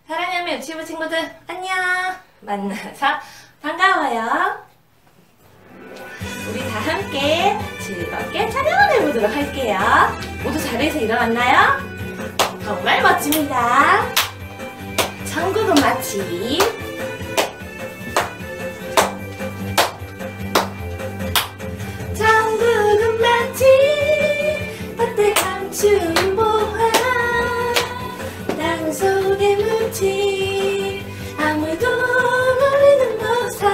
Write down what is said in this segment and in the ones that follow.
사랑하는 유치부 친구들 안녕. 만나서 반가워요. 우리 다 함께 즐겁게 촬영을 해보도록 할게요. 모두 자리에서 일어났나요? 정말 멋집니다. 천국은 마침 천국은 마침 밭에 감춘 보화 땅속에 묻힌 아무도 모르는 보석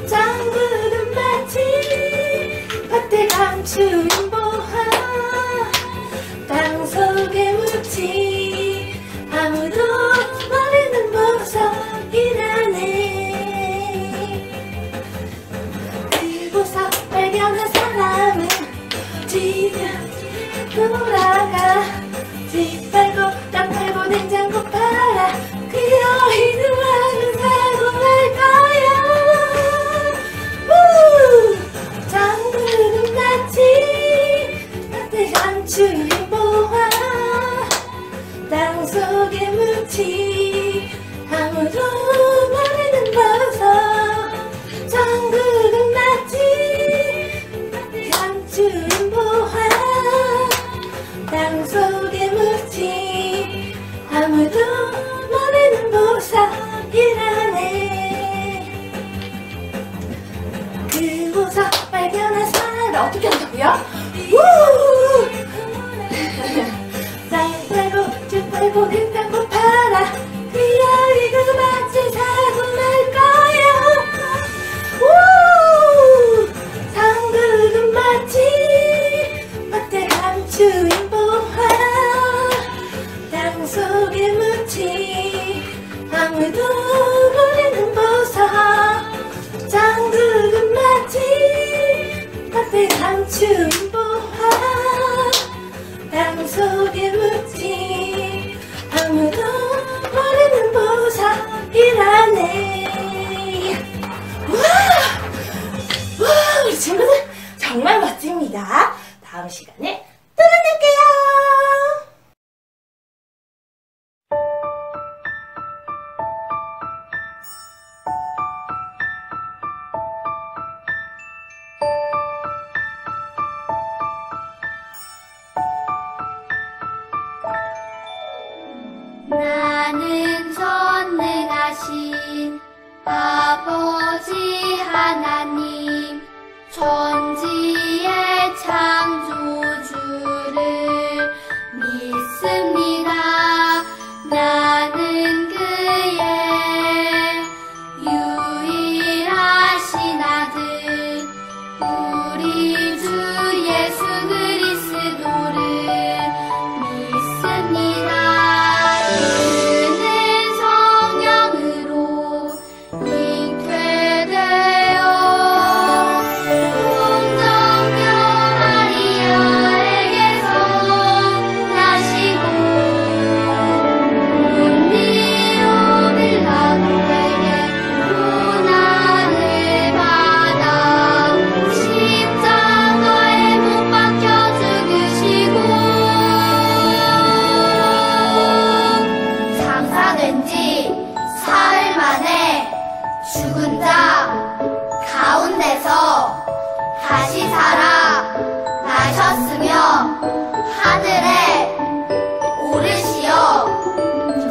천국은 마침 밭에 감춘 보화 땅속에 묻힌 아무도 모르는 보석이라네. 그 보석 발견한 사람은 지금 돌아가 집 팔고 땅 팔고 냉장고 팔아 그 여인은 왕을 사고 말 거야. 천국은 마치 밭에 감춘 보화 땅속에 묻힌 아무도 모르는 보석 천국은 마치 밭에 감춘 보화 땅속에 묻힌 아무도 모르는 보석이라네. 그 보석 발견한 사람 어떻게 한다고요? 땅 팔고 집 팔고 냉장고 팔아 그 여인은 마치 사고 날 거야. 천국은 마치 밭에 감춘 보화 땅속에 묻힌 아무도 모르는 보석 천국은 마치 밭에 감춘 보화 땅속에 묻힌 아무도 모르는 보석이라네. 와, 우리 친구들 정말 멋집니다. 다음 시간에 또 만날게요. 나는 전능하신 아버지 하나님 천지의 창조주를 믿습니다. 나는 그의 유일하신 아들 우리 주 예수 그리스도를 믿습니다. 그는 성령으로 잉태되어 동정녀 마리아에게서 나시고 본디오 빌라도에게 고난을 받아 십자가에 못 박혀 죽으시고 장사된 지 사흘 만에 죽은 자 가운데서 다시 살아 나셨으며 하늘에 오르시어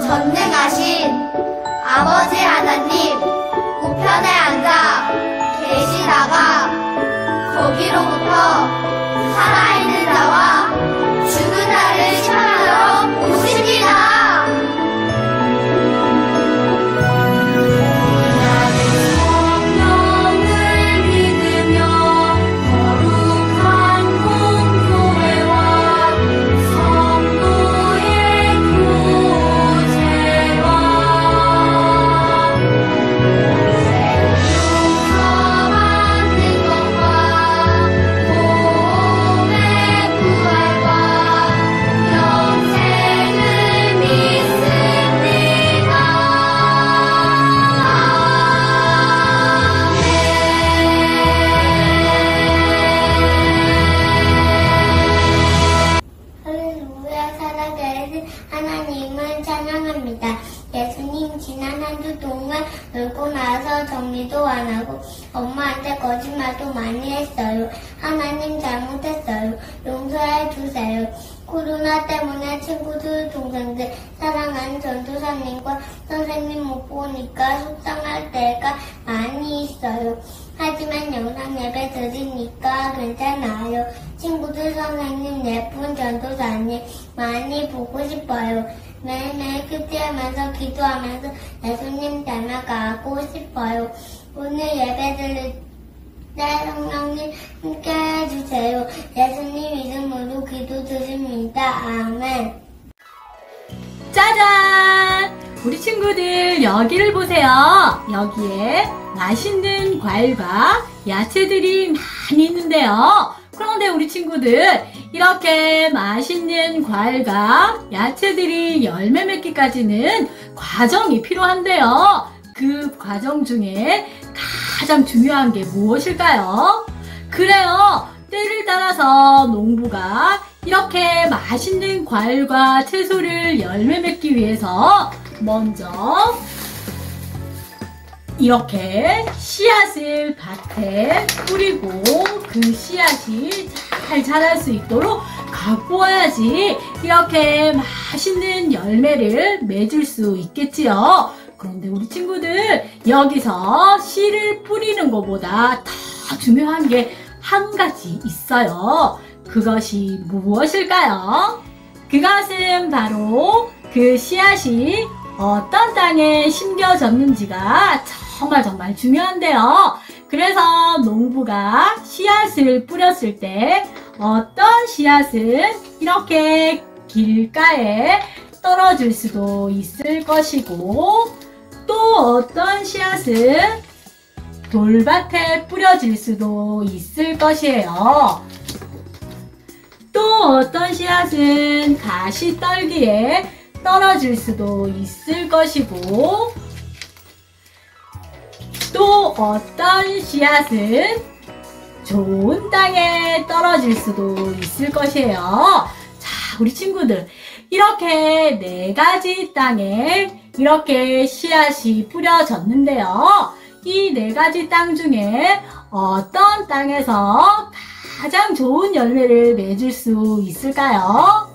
전능하신 아버지 하나님 우편에 앉아 계시다가 거기로부터 살아있는 자와 죽은 자를 심판하러 오십니다. 나는 성령을 믿으며 거룩한 공교회와 성도의 교제와 용서받는 것과 몸의 부활과 영생을 믿습니다. 아멘. 할렐루야. 살아계신 하나님을 찬양합니다. 예수님 지난 한 주 동안 놀고 나서 정리도 안 하고 엄마한테 거짓말도 많이 했어요. 하나님 잘못했어요. 용서해 주세요. 코로나 때문에 친구들, 동생들, 사랑하는 전도사님과 선생님 못 보니까 속상할 때가 많이 있어요. 하지만 영상 예배 드리니까 괜찮아요. 친구들, 선생님, 예쁜 전도사님 많이 보고 싶어요. 매일매일 큐티하면서 기도하면서 예수님 닮아가고 싶어요. 오늘 예배 드릴 때 성령님 함께 해주세요. 예수님 이름으로 기도드립니다. 아멘. 짜잔! 우리 친구들 여기를 보세요. 여기에 맛있는 과일과 야채들이 많이 있는데요. 그런데 우리 친구들 이렇게 맛있는 과일과 야채들이 열매 맺기까지는 과정이 필요한데요. 그 과정 중에 가장 중요한 게 무엇일까요? 그래요. 때를 따라서 농부가 이렇게 맛있는 과일과 채소를 열매 맺기 위해서 먼저 이렇게 씨앗을 밭에 뿌리고 그 씨앗이 잘 자랄 수 있도록 가꾸어야지 이렇게 맛있는 열매를 맺을 수 있겠지요. 그런데 우리 친구들 여기서 씨를 뿌리는 것보다 더 중요한 게 한 가지 있어요. 그것이 무엇일까요? 그것은 바로 그 씨앗이 어떤 땅에 심겨졌는지가 정말 중요한데요. 그래서 농부가 씨앗을 뿌렸을 때 어떤 씨앗은 이렇게 길가에 떨어질 수도 있을 것이고 또 어떤 씨앗은 돌밭에 뿌려질 수도 있을 것이에요. 또 어떤 씨앗은 가시떨기에 떨어질 수도 있을 것이고 또 어떤 씨앗은 좋은 땅에 떨어질 수도 있을 것이에요. 자, 우리 친구들 이렇게 네 가지 땅에 이렇게 씨앗이 뿌려졌는데요. 이 네 가지 땅 중에 어떤 땅에서 가장 좋은 열매를 맺을 수 있을까요?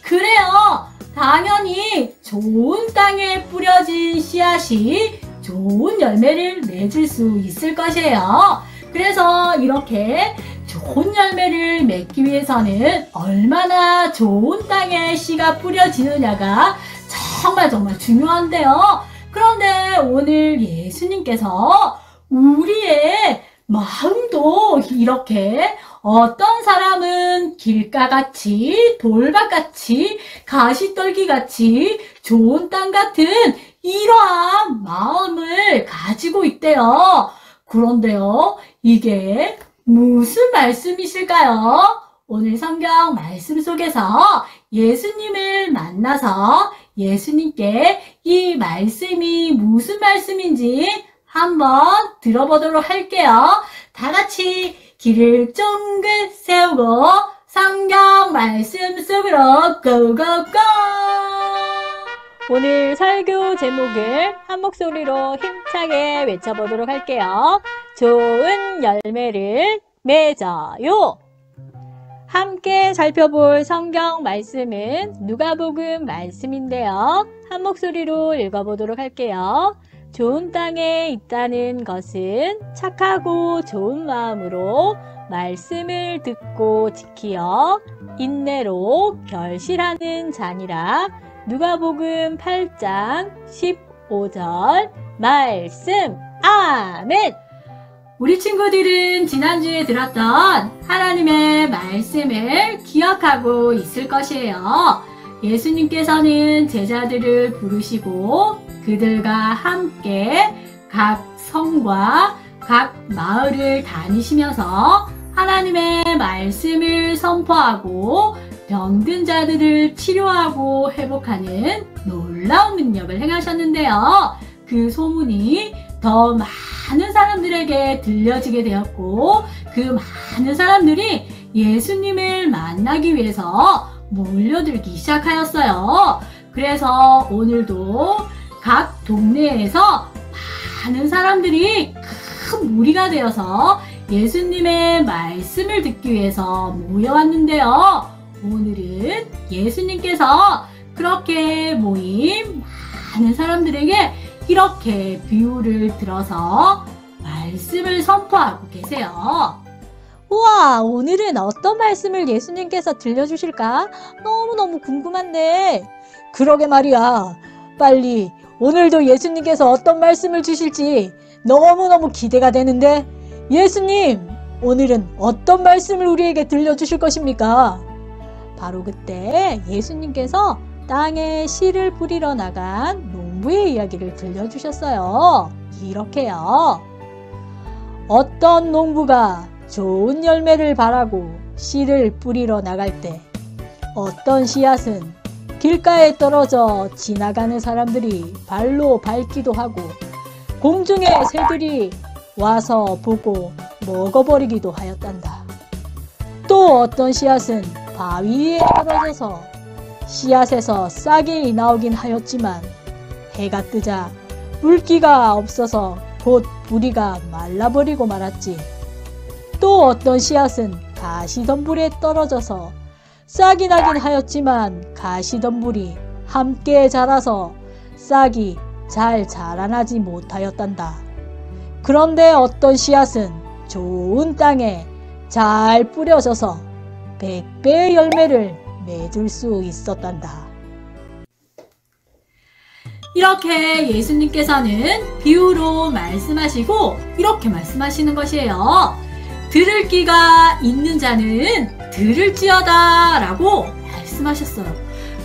그래요. 당연히 좋은 땅에 뿌려진 씨앗이 좋은 열매를 맺을 수 있을 것이에요. 그래서 이렇게 좋은 열매를 맺기 위해서는 얼마나 좋은 땅에 씨가 뿌려지느냐가 정말 중요한데요. 그런데 오늘 예수님께서 우리의 마음도 이렇게 어떤 사람은 길가같이 돌밭같이 가시떨기같이 좋은 땅 같은 이러한 마음을 가지고 있대요. 그런데요, 이게 무슨 말씀이실까요? 오늘 성경 말씀 속에서 예수님을 만나서 예수님께 이 말씀이 무슨 말씀인지 한번 들어보도록 할게요. 다 같이 귀를 쫑긋 세우고 성경 말씀 속으로 고고고! 오늘 설교 제목을 한 목소리로 힘차게 외쳐보도록 할게요. 좋은 열매를 맺어요. 함께 살펴볼 성경 말씀은 누가복음 말씀인데요. 한 목소리로 읽어보도록 할게요. 좋은 땅에 있다는 것은 착하고 좋은 마음으로 말씀을 듣고 지키어 인내로 결실하는 자니라. 누가복음 8장 15절 말씀. 아멘. 우리 친구들은 지난주에 들었던 하나님의 말씀을 기억하고 있을 것이에요. 예수님께서는 제자들을 부르시고 그들과 함께 각 성과 각 마을을 다니시면서 하나님의 말씀을 선포하고 병든 자들을 치료하고 회복하는 놀라운 능력을 행하셨는데요. 그 소문이 더 많은 사람들에게 들려지게 되었고 그 많은 사람들이 예수님을 만나기 위해서 몰려들기 시작하였어요. 그래서 오늘도 각 동네에서 많은 사람들이 큰 무리가 되어서 예수님의 말씀을 듣기 위해서 모여왔는데요. 오늘은 예수님께서 그렇게 모인 많은 사람들에게 이렇게 비유를 들어서 말씀을 선포하고 계세요. 우와, 오늘은 어떤 말씀을 예수님께서 들려주실까? 너무너무 궁금한데. 그러게 말이야. 빨리 오늘도 예수님께서 어떤 말씀을 주실지 너무너무 기대가 되는데, 예수님, 오늘은 어떤 말씀을 우리에게 들려주실 것입니까? 바로 그때 예수님께서 땅에 씨를 뿌리러 나간 농부의 이야기를 들려주셨어요. 이렇게요. 어떤 농부가 좋은 열매를 바라고 씨를 뿌리러 나갈 때 어떤 씨앗은 길가에 떨어져 지나가는 사람들이 발로 밟기도 하고 공중의 새들이 와서 보고 먹어버리기도 하였단다. 또 어떤 씨앗은 바위 위에 떨어져서 씨앗에서 싹이 나오긴 하였지만 해가 뜨자 물기가 없어서 곧 뿌리가 말라버리고 말았지. 또 어떤 씨앗은 가시덤불에 떨어져서 싹이 나긴 하였지만 가시덤불이 함께 자라서 싹이 잘 자라나지 못하였단다. 그런데 어떤 씨앗은 좋은 땅에 잘 뿌려져서 100배의 열매를 맺을 수 있었단다. 이렇게 예수님께서는 비유로 말씀하시고 이렇게 말씀하시는 것이에요. 들을 귀가 있는 자는 들을지어다 라고 말씀하셨어요.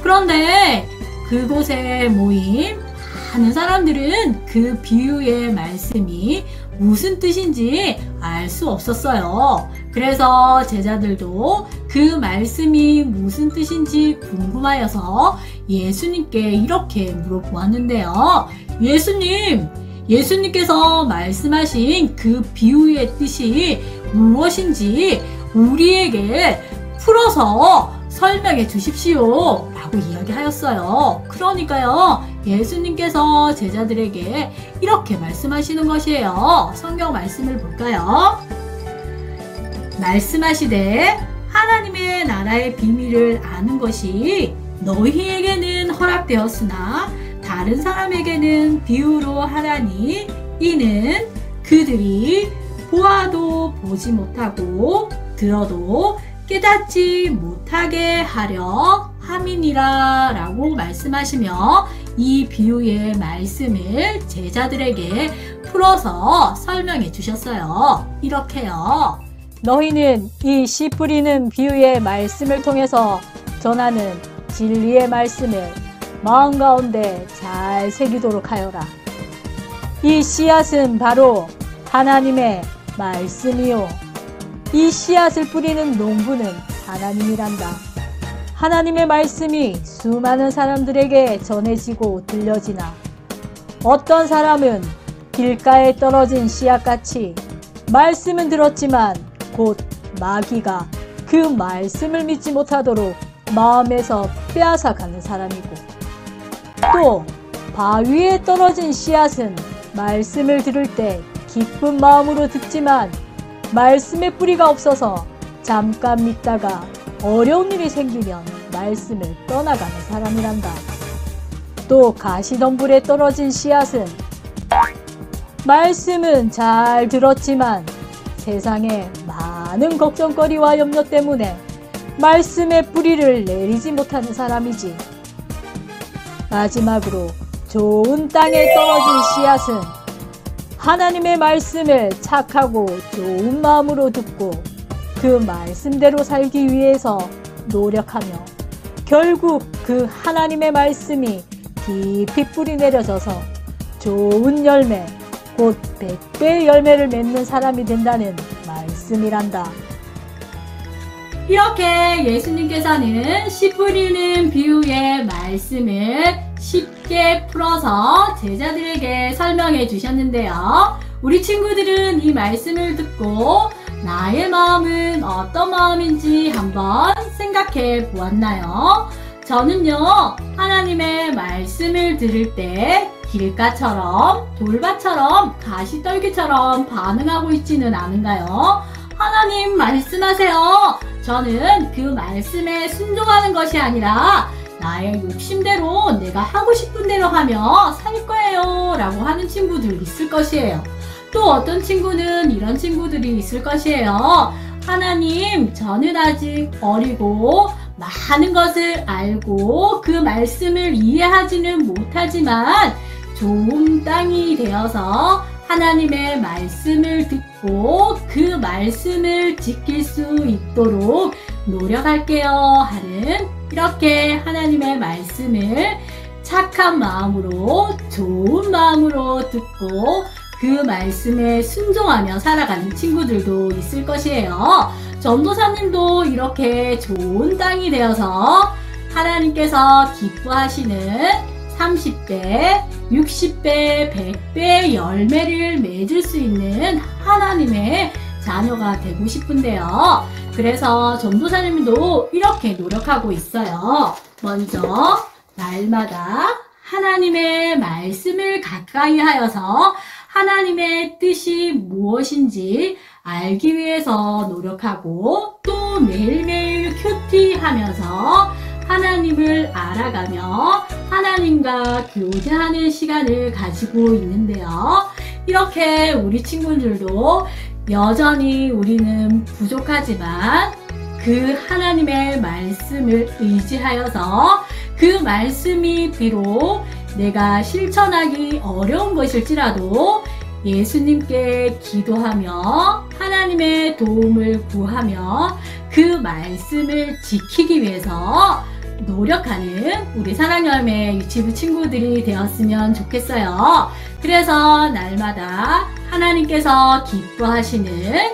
그런데 그곳에 모인 많은 사람들은 그 비유의 말씀이 무슨 뜻인지 알 수 없었어요. 그래서 제자들도 그 말씀이 무슨 뜻인지 궁금하여서 예수님께 이렇게 물어보았는데요. 예수님께서 말씀하신 그 비유의 뜻이 무엇인지 우리에게 풀어서 설명해 주십시오 라고 이야기하였어요. 그러니까요, 예수님께서 제자들에게 이렇게 말씀하시는 것이에요. 성경 말씀을 볼까요? 말씀하시되 하나님의 나라의 비밀을 아는 것이 너희에게는 허락되었으나 다른 사람에게는 비유로 하라니 이는 그들이 보아도 보지 못하고 들어도 깨닫지 못하게 하려 함이니라 라고 말씀하시며 이 비유의 말씀을 제자들에게 풀어서 설명해 주셨어요. 이렇게요. 너희는 이 씨 뿌리는 비유의 말씀을 통해서 전하는 진리의 말씀을 마음 가운데 잘 새기도록 하여라. 이 씨앗은 바로 하나님의 말씀이요. 이 씨앗을 뿌리는 농부는 하나님이란다. 하나님의 말씀이 수많은 사람들에게 전해지고 들려지나 어떤 사람은 길가에 떨어진 씨앗같이 말씀은 들었지만 곧 마귀가 그 말씀을 믿지 못하도록 마음에서 빼앗아가는 사람이고, 또 바위에 떨어진 씨앗은 말씀을 들을 때 기쁜 마음으로 듣지만 말씀의 뿌리가 없어서 잠깐 믿다가 어려운 일이 생기면 말씀을 떠나가는 사람이란다. 또 가시덤불에 떨어진 씨앗은 말씀은 잘 들었지만 세상에 많은 걱정거리와 염려 때문에 말씀의 뿌리를 내리지 못하는 사람이지. 마지막으로 좋은 땅에 떨어진 씨앗은 하나님의 말씀을 착하고 좋은 마음으로 듣고 그 말씀대로 살기 위해서 노력하며 결국 그 하나님의 말씀이 깊이 뿌리 내려져서 좋은 열매, 곧 100배의 열매를 맺는 사람이 된다는 말씀이란다. 이렇게 예수님께서는 씨 뿌리는 비유의 말씀을 쉽게 풀어서 제자들에게 설명해 주셨는데요. 우리 친구들은 이 말씀을 듣고 나의 마음은 어떤 마음인지 한번 생각해 보았나요? 저는요, 하나님의 말씀을 들을 때 길가처럼, 돌밭처럼, 가시떨기처럼 반응하고 있지는 않은가요? 하나님 말씀하세요. 저는 그 말씀에 순종하는 것이 아니라 나의 욕심대로 내가 하고 싶은 대로 하며 살 거예요 라고 하는 친구들 있을 것이에요. 또 어떤 친구는 이런 친구들이 있을 것이에요. 하나님, 저는 아직 어리고 많은 것을 알고 그 말씀을 이해하지는 못하지만 좋은 땅이 되어서 하나님의 말씀을 듣고 그 말씀을 지킬 수 있도록 노력할게요 하는, 이렇게 하나님의 말씀을 착한 마음으로, 좋은 마음으로 듣고 그 말씀에 순종하며 살아가는 친구들도 있을 것이에요. 전도사님도 이렇게 좋은 땅이 되어서 하나님께서 기뻐하시는 30배, 60배, 100배 열매를 맺을 수 있는 하나님의 자녀가 되고 싶은데요. 그래서 전도사님도 이렇게 노력하고 있어요. 먼저 날마다 하나님의 말씀을 가까이 하여서 하나님의 뜻이 무엇인지 알기 위해서 노력하고, 또 매일매일 큐티하면서 하나님을 알아가며 하나님과 교제하는 시간을 가지고 있는데요. 이렇게 우리 친구들도 여전히 우리는 부족하지만 그 하나님의 말씀을 의지하여서 그 말씀이 비록 내가 실천하기 어려운 것일지라도 예수님께 기도하며 하나님의 도움을 구하며 그 말씀을 지키기 위해서 노력하는 우리 사랑여매 유치부 친구들이 되었으면 좋겠어요. 그래서 날마다 하나님께서 기뻐하시는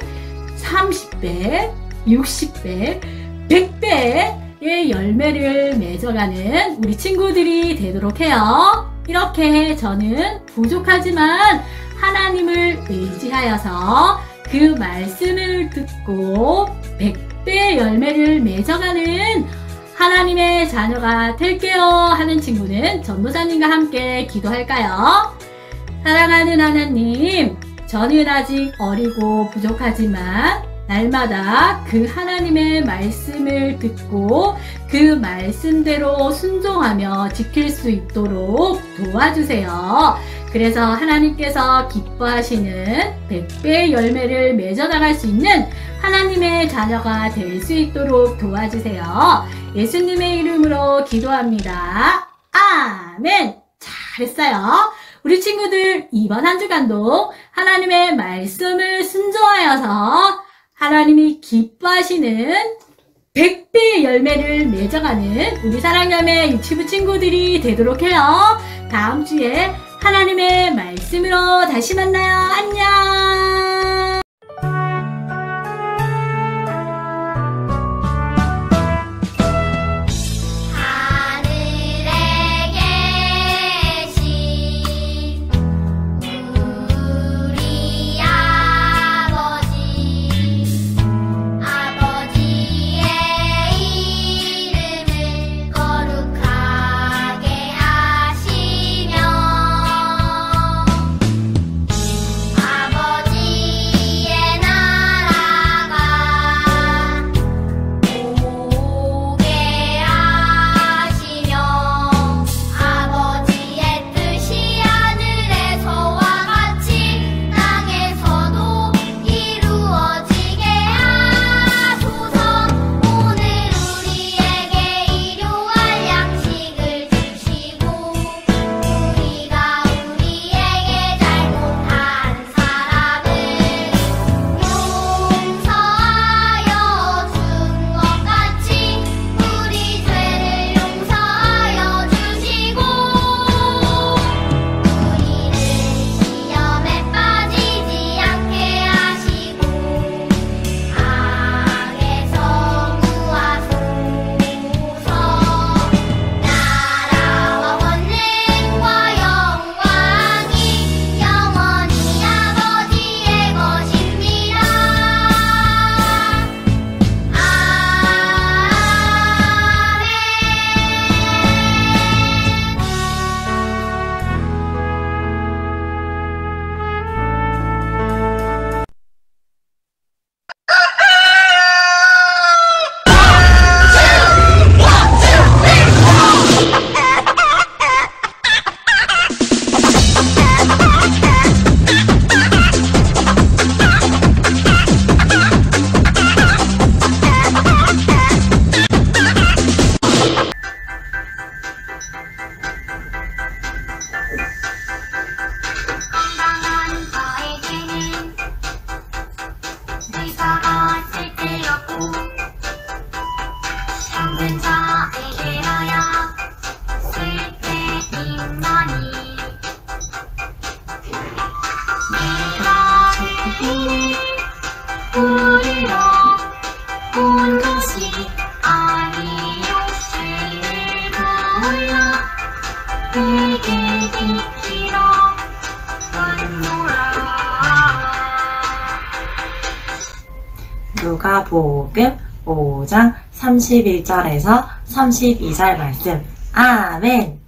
30배, 60배, 100배의 열매를 맺어가는 우리 친구들이 되도록 해요. 이렇게 저는 부족하지만 하나님을 의지하여서 그 말씀을 듣고 100배 열매를 맺어가는 하나님의 자녀가 될게요 하는 친구는 전도사님과 함께 기도할까요? 사랑하는 하나님, 저는 아직 어리고 부족하지만 날마다 그 하나님의 말씀을 듣고 그 말씀대로 순종하며 지킬 수 있도록 도와주세요. 그래서 하나님께서 기뻐하시는 100배의 열매를 맺어나갈 수 있는 하나님의 자녀가 될 수 있도록 도와주세요. 예수님의 이름으로 기도합니다. 아멘. 잘했어요. 우리 친구들 이번 한 주간도 하나님의 말씀을 순종하여서 하나님이 기뻐하시는 100배의 열매를 맺어가는 우리 사랑여매 유치부 친구들이 되도록 해요. 다음 주에 하나님의 말씀으로 다시 만나요. 안녕. 아버지 누가복음 5장 31절에서 32절 말씀. 아멘.